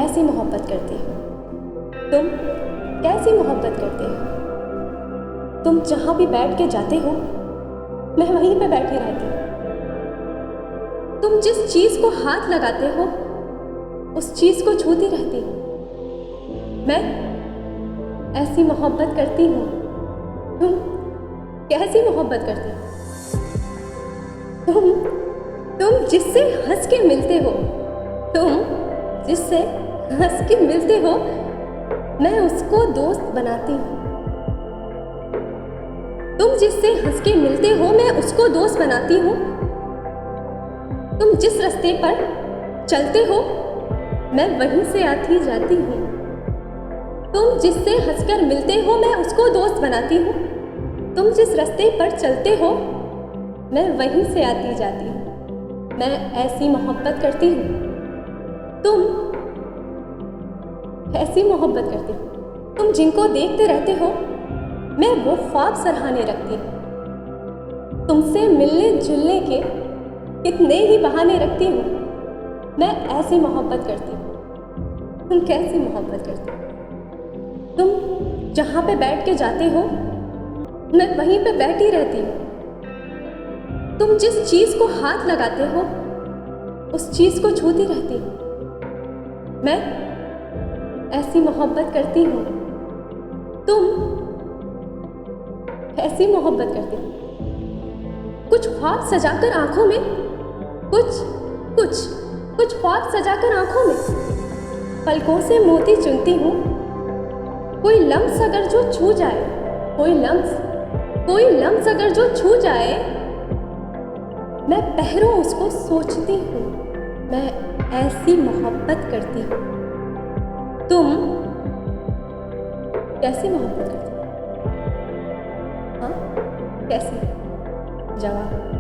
कैसी मोहब्बत करते हो? तुम कैसी मोहब्बत करते हो? तुम जहाँ भी बैठ के जाते हो मैं वहीं पे बैठी रहती हूँ। तुम जिस चीज़ को हाथ लगाते हो उस चीज़ को छूती रहती हूँ। मैं ऐसी मोहब्बत करती हूँ। तुम कैसी मोहब्बत करते हो? तुम जिससे हंस के मिलते हो, तुम जिससे हंस के मिलते हो, मैं उसको दोस्त बनाती हूँ। तुम जिससे हंस के मिलते हो मैं उसको दोस्त बनाती हूँ। तुम जिस रास्ते पर चलते हो मैं वहीं से आती जाती हूँ। तुम जिससे हंसकर मिलते हो मैं उसको दोस्त बनाती हूँ। तुम जिस रास्ते पर चलते हो मैं वहीं से आती जाती हूँ। मैं ऐसी मोहब्बत करती हूँ। तुम ऐसी मोहब्बत करती हो। तुम जिनको देखते रहते हो मैं वो ख्वाब सराहने रखती हूँ। तुमसे मिलने जुलने के कितने ही बहाने रखती हूँ। मैं ऐसी मोहब्बत करती हूँ। तुम कैसी मोहब्बत करती हो? तुम जहाँ पे बैठ के जाते हो मैं वहीं पे बैठी रहती हूँ। तुम जिस चीज़ को हाथ लगाते हो उस चीज़ को छूती रहती हूँ। मैं ऐसी मोहब्बत करती हूँ। तुम ऐसी मोहब्बत करती हो। कुछ ख्वाब सजाकर आंखों में, कुछ ख्वाब सजाकर आंखों में पलकों से मोती चुनती हूँ। कोई लम्स अगर जो छू जाए, कोई लम्स अगर जो छू जाए, मैं पहरों उसको सोचती हूँ। मैं ऐसी मोहब्बत करती हूँ। तुम कैसी मोहब्बत करती हो? हाँ, कैसी? जवाब